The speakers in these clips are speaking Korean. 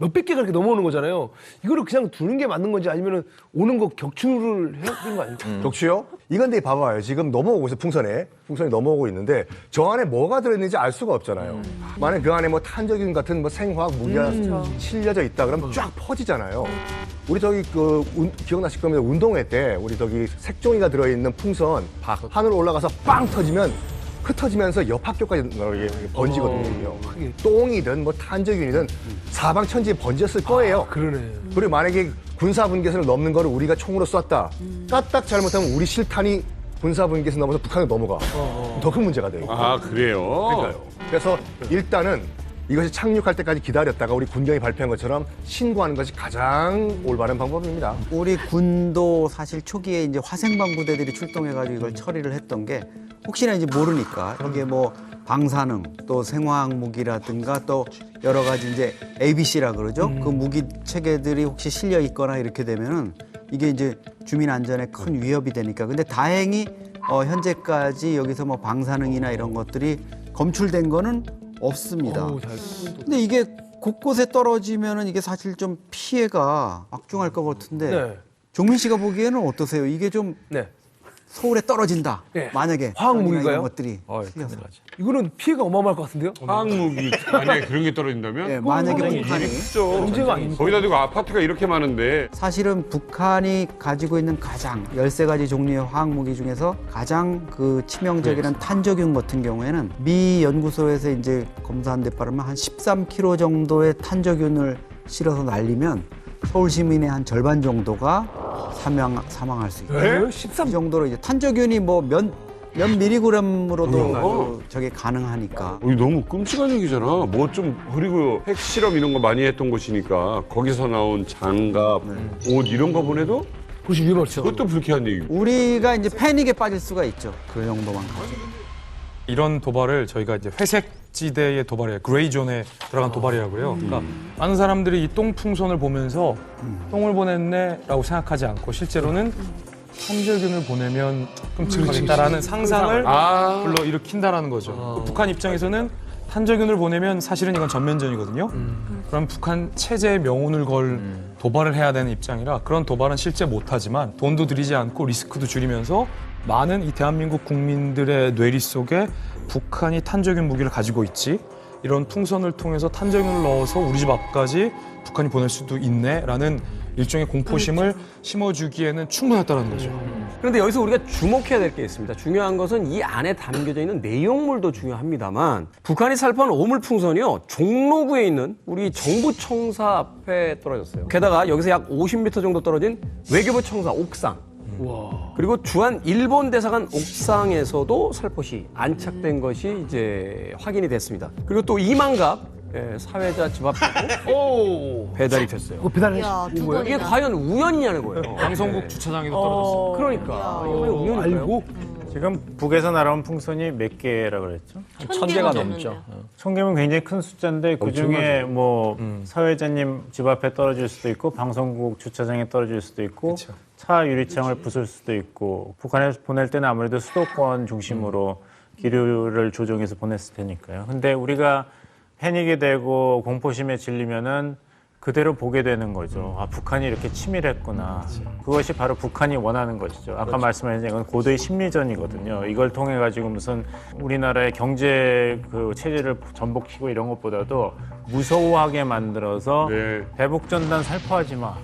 몇백 개가 이렇게 넘어오는 거잖아요. 이거를 그냥 두는 게 맞는 건지 아니면 오는 거 격추를 해야 되는 거 아닙니까? 격추요? 이건데 봐봐요. 지금 넘어오고 있어요. 풍선이 넘어오고 있는데 저 안에 뭐가 들어있는지 알 수가 없잖아요. 만약 그 안에 뭐 탄저균 같은 뭐 생화학 무기가 실려져 있다 그러면 쫙 퍼지잖아요. 우리 저기 기억나실 겁니다. 운동회 때 우리 저기 색종이가 들어있는 풍선 하늘로 올라가서 빵 터지면 흩어지면서 옆 학교까지 번지거든요. 똥이든 뭐 탄저균이든 사방천지에 번졌을 거예요. 그러네. 그리고 만약에 군사분계선을 넘는 거를 우리가 총으로 쐈다. 까딱 잘못하면 우리 실탄이 군사분계선 넘어서 북한으로 넘어가. 더 큰 문제가 돼요. 아, 그래요? 그러니까요. 그래서 일단은 이것이 착륙할 때까지 기다렸다가 우리 군경이 발표한 것처럼 신고하는 것이 가장 올바른 방법입니다. 우리 군도 사실 초기에 이제 화생방 부대들이 출동해가지고 이걸 처리를 했던 게 혹시나 이제 모르니까 여기에 뭐 방사능 또 생화학 무기라든가 또 여러 가지 이제 ABC라 그러죠. 그 무기 체계들이 혹시 실려 있거나 이렇게 되면은 이게 이제 주민 안전에 큰 위협이 되니까. 근데 다행히 현재까지 여기서 뭐 방사능이나 이런 것들이 검출된 거는 없습니다. 근데 이게 곳곳에 떨어지면은 이게 사실 좀 피해가 막중할 것 같은데 네. 종민 씨가 보기에는 어떠세요? 이게 좀 네. 서울에 떨어진다. 네. 만약에 화학 이런 무기가요? 것들이 실려서. 이거는 피해가 어마어마할 것 같은데요? 화학무기 만약에 그런 게 떨어진다면? 네, 만약에 북한이 문제가 아닙니까? 거기다 대고 아파트가 이렇게 많은데 사실은 북한이 가지고 있는 가장 13가지 종류의 화학무기 중에서 가장 그 치명적인 탄저균 같은 경우에는 미 연구소에서 이제 검사한 데 따르면 한 13kg 정도의 탄저균을 실어서 날리면 서울 시민의 한 절반 정도가 사망할 수 있어요. 네? 13. 이 정도로 이제 탄저균이 뭐 몇 밀리그램으로도 저게 가능하니까. 너무 끔찍한 얘기잖아. 뭐 좀 그리고 핵실험 이런 거 많이 했던 곳이니까 거기서 나온 장갑, 옷 이런 거 보내도 그것이 위험하죠. 그것도 불쾌한 얘기고. 우리가 이제 패닉에 빠질 수가 있죠. 그 정도만 가지고. 이런 도발을 저희가 이제 회색지대의 도발이에요. 그레이존에 들어간 도발이라고 그래요. 그러니까 많은 사람들이 이 똥풍선을 보면서 똥을 보냈네라고 생각하지 않고 실제로는 탄저균을 보내면 끔찍하겠다라는 상상을 불러일으킨다라는 거죠. 북한 입장에서는 탄저균을 보내면 사실은 이건 전면전이거든요. 그럼 북한 체제에 명운을 걸 도발을 해야 되는 입장이라 그런 도발은 실제 못하지만 돈도 들이지 않고 리스크도 줄이면서 많은 이 대한민국 국민들의 뇌리 속에 북한이 탄저균 무기를 가지고 있지 이런 풍선을 통해서 탄저균을 넣어서 우리 집 앞까지 북한이 보낼 수도 있네라는 일종의 공포심을 심어주기에는 충분하다는 거죠. 그런데 여기서 우리가 주목해야 될 게 있습니다. 중요한 것은 이 안에 담겨져 있는 내용물도 중요합니다만 북한이 살포한 오물풍선이요. 종로구에 있는 우리 정부 청사 앞에 떨어졌어요. 게다가 여기서 약 50m 정도 떨어진 외교부 청사 옥상 그리고 주한 일본 대사관 옥상에서도 살포시 안착된 것이 이제 확인이 됐습니다. 그리고 또 이만갑 사회자 집 앞에도 배달이 됐어요. 그거 배달해 야, 두 거예요? 이게 번이나. 과연 우연이냐는 거예요. 방송국 주차장에도 떨어졌어요. 그러니까 이게 과연 우연일까요? 알고 지금 북에서 날아온 풍선이 몇 개라고 그랬죠? 1000개가 넘죠. 1000개면 굉장히 큰 숫자인데 그중에 뭐 사회자님 집 앞에 떨어질 수도 있고 방송국 주차장에 떨어질 수도 있고 차 유리창을 부술 수도 있고 북한에 보낼 때는 아무래도 수도권 중심으로 기류를 조정해서 보냈을 테니까요. 근데 우리가 패닉이 되고 공포심에 질리면은 그대로 보게 되는 거죠. 아, 북한이 이렇게 치밀했구나. 그것이 바로 북한이 원하는 것이죠. 아까 말씀하신 건 고도의 심리전이거든요. 이걸 통해 가지고 무슨 우리나라의 경제 그 체제를 전복시키고 이런 것보다도 무서워하게 만들어서 대북전단 살포하지 마.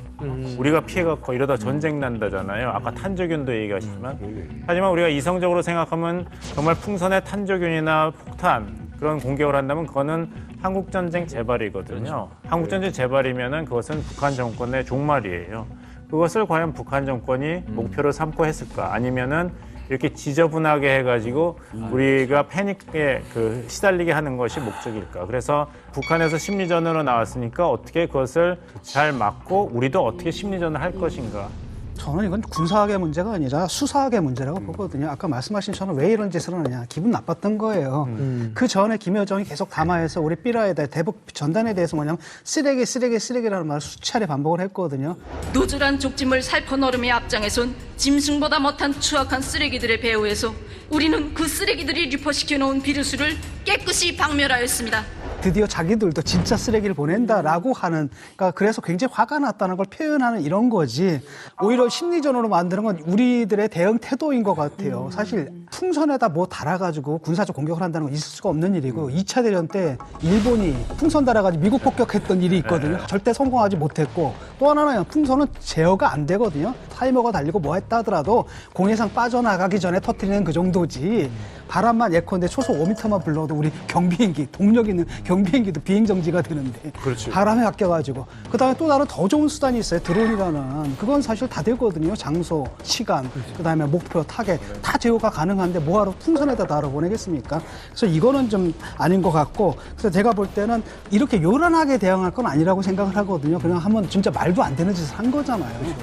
우리가 피해갖고 이러다 전쟁 난다잖아요. 아까 탄저균도 얘기하시지만. 하지만 우리가 이성적으로 생각하면 정말 풍선의 탄저균이나 폭탄 그런 공격을 한다면 그거는 한국전쟁 재발이거든요. 한국전쟁 재발이면은 그것은 북한 정권의 종말이에요. 그것을 과연 북한 정권이 목표로 삼고 했을까? 아니면은 이렇게 지저분하게 해가지고 우리가 패닉에 시달리게 하는 것이 목적일까? 그래서 북한에서 심리전으로 나왔으니까 어떻게 그것을 잘 막고 우리도 어떻게 심리전을 할 것인가? 저는 이건 군사학의 문제가 아니라 수사학의 문제라고 보거든요. 아까 말씀하신 저는 왜 이런 짓을 하느냐. 기분 나빴던 거예요. 그 전에 김여정이 계속 담화해서 우리 삐라에 대해 대북 전단에 대해서 뭐냐면 쓰레기라는 말을 수차례 반복을 했거든요. 노즐한 족짐을 살포 너름의 앞장에선 짐승보다 못한 추악한 쓰레기들의 배후에서 우리는 그 쓰레기들이 유포시켜 놓은 비루수를 깨끗이 박멸하였습니다. 드디어 자기들도 진짜 쓰레기를 보낸다라고 하는, 그러니까 그래서 굉장히 화가 났다는 걸 표현하는 이런 거지. 오히려 심리전으로 만드는 건 우리들의 대응 태도인 것 같아요. 사실 풍선에다 뭐 달아가지고 군사적 공격을 한다는 건 있을 수가 없는 일이고 2차 대전 때 일본이 풍선 달아가지고 미국 폭격했던 일이 있거든요. 절대 성공하지 못했고 또 하나는 풍선은 제어가 안 되거든요. 타이머가 달리고 뭐 했다 하더라도 공해상 빠져나가기 전에 터뜨리는 그 정도지. 바람만 예컨대 초속 5m만 불러도 우리 경비행기, 동력 있는 경비행기도 비행정지가 되는데 바람에 아껴가지고 그다음에 또 다른 더 좋은 수단이 있어요. 드론이라는. 그건 사실 다 되거든요. 장소, 시간, 그다음에 목표, 타겟 다 제어가 가능한데 뭐하러 풍선에다 달아 보내겠습니까? 그래서 이거는 좀 아닌 것 같고, 그래서 제가 볼 때는 이렇게 요란하게 대응할 건 아니라고 생각을 하거든요. 그냥 한번 진짜 말도 안 되는 짓을 한 거잖아요.